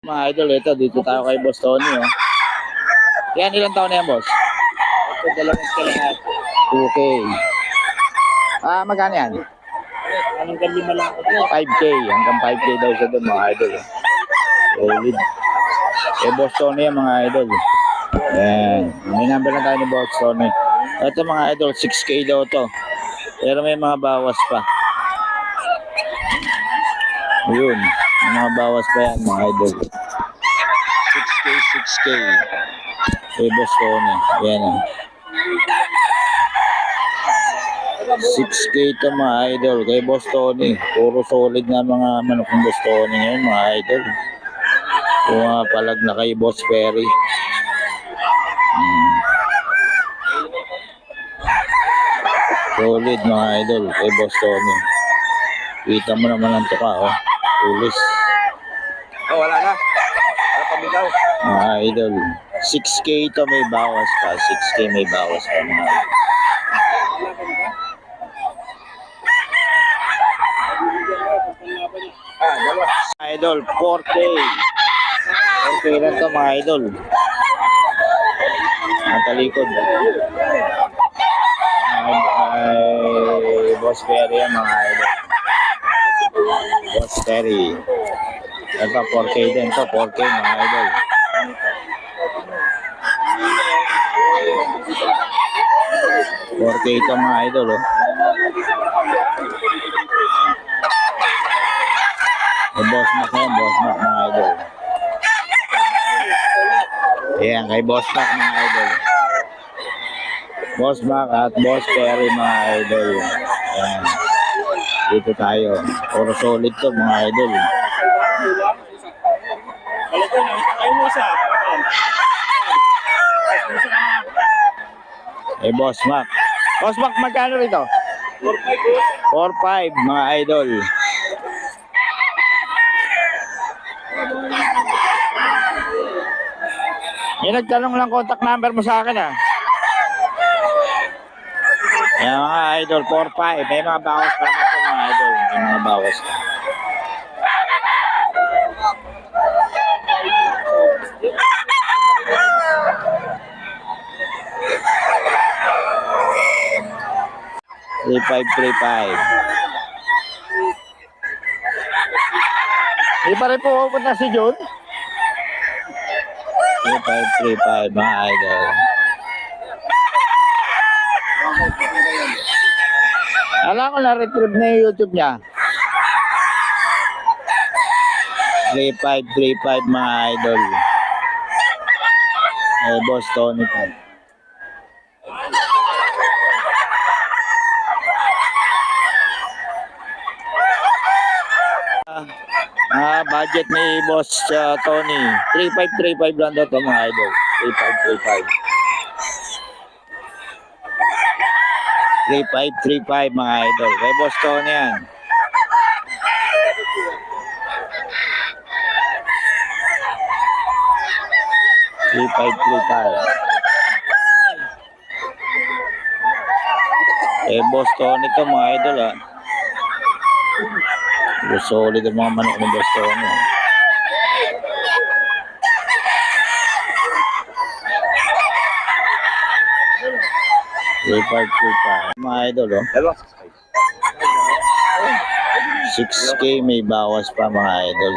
Mga idol, ito, dito tayo kay Boss Tony, oh. Yan, ilang taon na yan, boss? Ito, 2K. Magkano yan? anong gabi na lang ito? 5K. Hanggang 5K daw siya doon, mga idol. Solid. Boss Tony yan, mga idol. Yan. May number na tayo ni Boss Tony. Ito, mga idol, 6K daw to. Pero may mga bawas pa. Ayun. May mga bawas pa yan, mga idol. 6K. Kay Boss Tony. Yan, oh. 6K to, mga idol. Kay Boss Tony. Puro solid na mga manok ng Boss Tony ngayon, mga idol. Mga palag na kay Boss Perry. Solid, mga idol, kay Boss Tony. Kita mo naman ang tuka, oh. Tulis. Oh, wala na. Wala pa bitaw. Mga idol. 6K to, may bawas pa. 6K may bawas pa, mga idol. Dalawa. Idol, 4K. 4K lang to, mga idol. Matalikod. Ay, Boss Perry yan, mga idol. Boss Perry. Ito, 4K din to. 4K, mga idol. ito, mga idol, oh. Boss Mac yan, Boss Mac, mga idol. Ayan, kay Boss Mac, mga idol. Boss Mac at Boss Perry, mga idol. Ayan. Dito tayo. Puro solid to, mga idol. Ayun mo isa. Boss Mac. Boss Mac, magkano rito? 4-5, mga idol. Yung nagtanong lang contact number mo sa akin, ah. Yan, mga idol, 4-5. May mga bawas pa na ito, mga idol. May mga bawas pa. $3,535. Hindi pa rin po pupunta si June. 3,535, mga idol. Alam ko na-retrieve na yung YouTube niya. 3,535, mga idol. Boss Tony po. Budget ni Boss Tony. 3,535 lang daw ito, mga idol. 3,535. 3,535, mga idol. Kay Boss Tony yan. Boss Tony ito, mga idol, ah. Solid ang mga manok ng Boss Tony. Mga idol, oh. 6K may bawas pa, mga idol.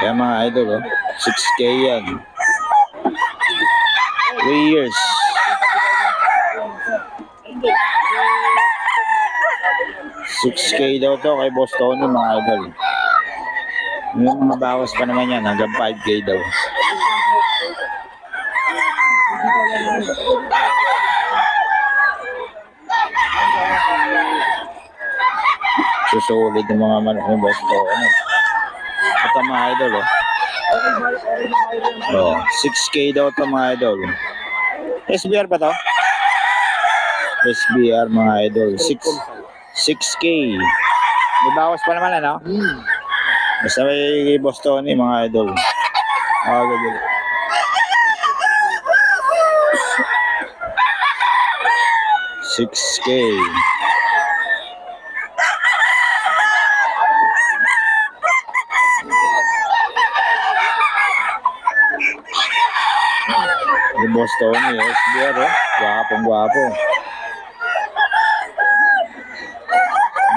Yan, mga idol, oh. 6K yan. 3 years. $6K daw to kay Boss Tony, mga idol. Yung mga bawas pa naman yan, hanggang 5K daw. Susolid ng mga manok ng Boss Tony. Ito, mga idol, oh. 6K daw to, mga idol. SBR ba to? SBR, mga idol. 6K. May bawas pa naman, ano? Basta may Boss Tony, mga idol. 6K. Yung Boss Tony, SBR, oh. Gwapong-gwapo.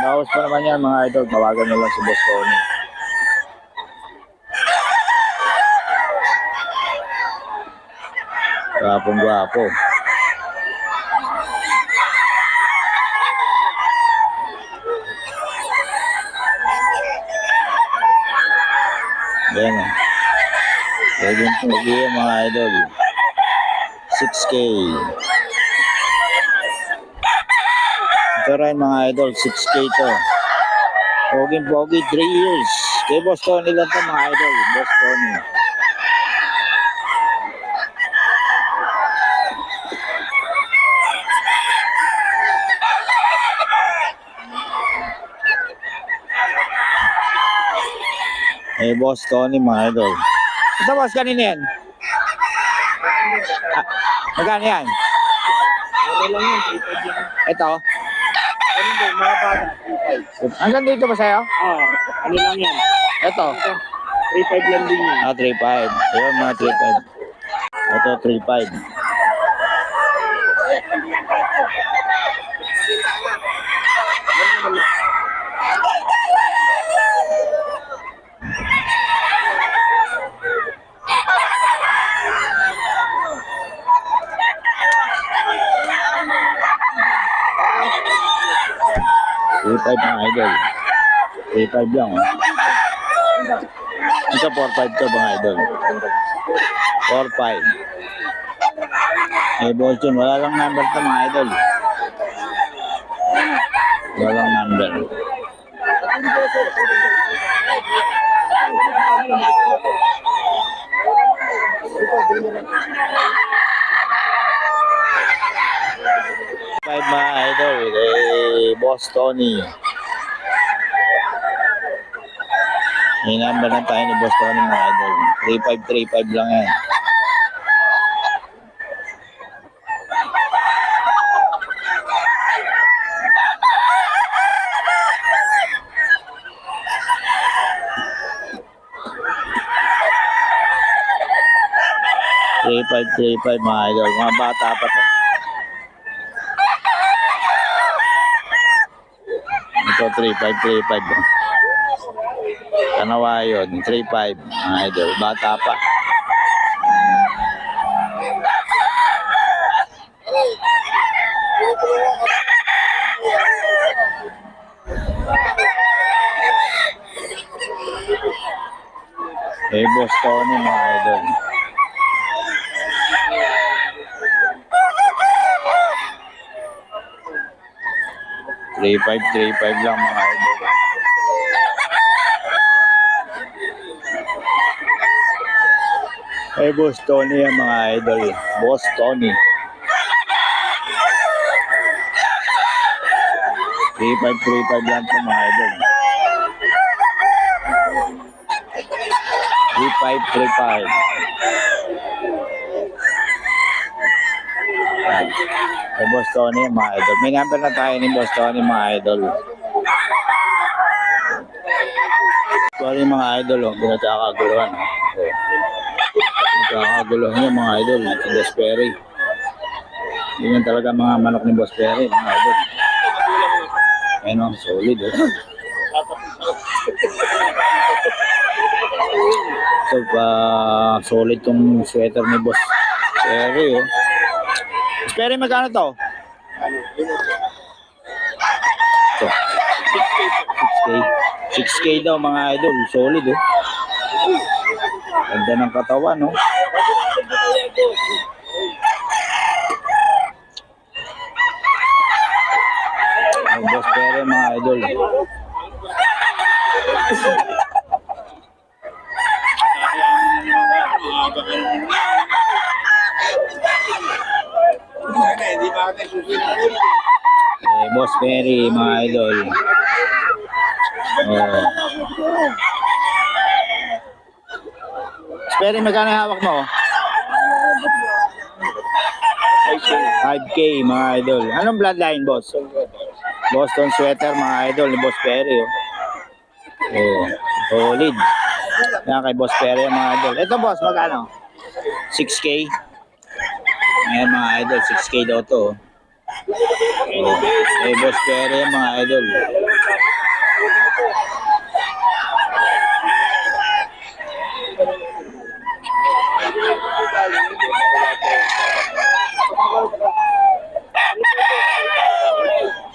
Naos pa naman yan, mga idol. Tawagan nyo lang si Boss Tony. Gwapong-gwapo. Yan, oh. Pwedeng pogi yan, mga idol. 6K. Ito rin, mga idol, 6K to. Poging-pogi, 3 years. Kay Boss Tony lang to, mga idol. Boss Tony. Eh, Boss Tony, mga idol. Ito, boss, kanina yan? Ah, magkano yan? Mura lang yun, 3.5 lang. Ito? Ano ba, mga bata, 3.5. Hanggang dito ba sa'yo? Ano lang yan? Ito? 3.5 lang din yun. 3.5. Ayun, mga 3.5. Ito, 3.5. Mga idol. 3.5 lang, oh. Ito, 4.5 to, mga idol. 4.5. Eh, boss yun, wala lang number to, mga idol. Wala lang number. Five, mga idol, eh, Boss Tony. May number lang tayo ni Boss Tony, mga idol. 3535 lang yan. $3535, mga idol. Mga bata pa to. Ito, 3535. Kanawa yun, 3.5, mga idol. Bata pa. Eh, Boss Tony, mga idol. $3535 lang, mga idol. Eh, Boss Tony yan, mga idol. Boss Tony. 3535 lang ito, mga idol. 3535. Eh, Boss Tony yan, mga idol. May number na tayo ni Boss Tony, mga idol. Sorry, mga idol, oh. Pinagkakaguluhan, oh. Nagkakaguluhan niya, mga idol. Si Boss Perry. Yun yung talaga mga manok ni Boss Perry, mga idol. Ayun, oh, solid, oh. So, solid tong sweater ni Boss Perry, oh. Boss Perry, magkano to? Ito. 6K. 6K daw, mga idol. Solid, oh. Ganda ng katawan, no? Ang Boss Perry, mga idol. Eh, Boss Perry, mga idol. Oh. Boss Perry, magkano hawak mo? 5K mga idol. Anong bloodline, boss? Boston Sweater mga idol ni Boss Perry. Oh, solid. Yan kay Boss Perry mga idol. Ito boss, magkano? 6K. Ayan mga idol, 6K daw to. Oh, kay Boss Perry mga idol.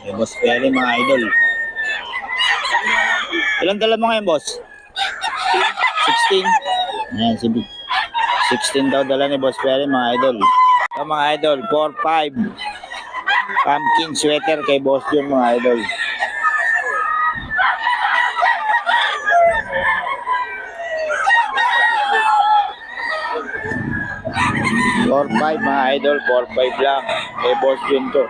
Kay Boss Perry mga idol. Ilan dala mo ngayon, boss? 16. Ayan, 16 daw dala ni Boss Perry mga idol. Ito mga idol, 4-5. Pumpkin sweater kay Boss John mga idol. $4-5 mga idol, 4-5 lang. Kay Boss John to.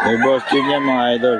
Kay Boss John yan mga idol.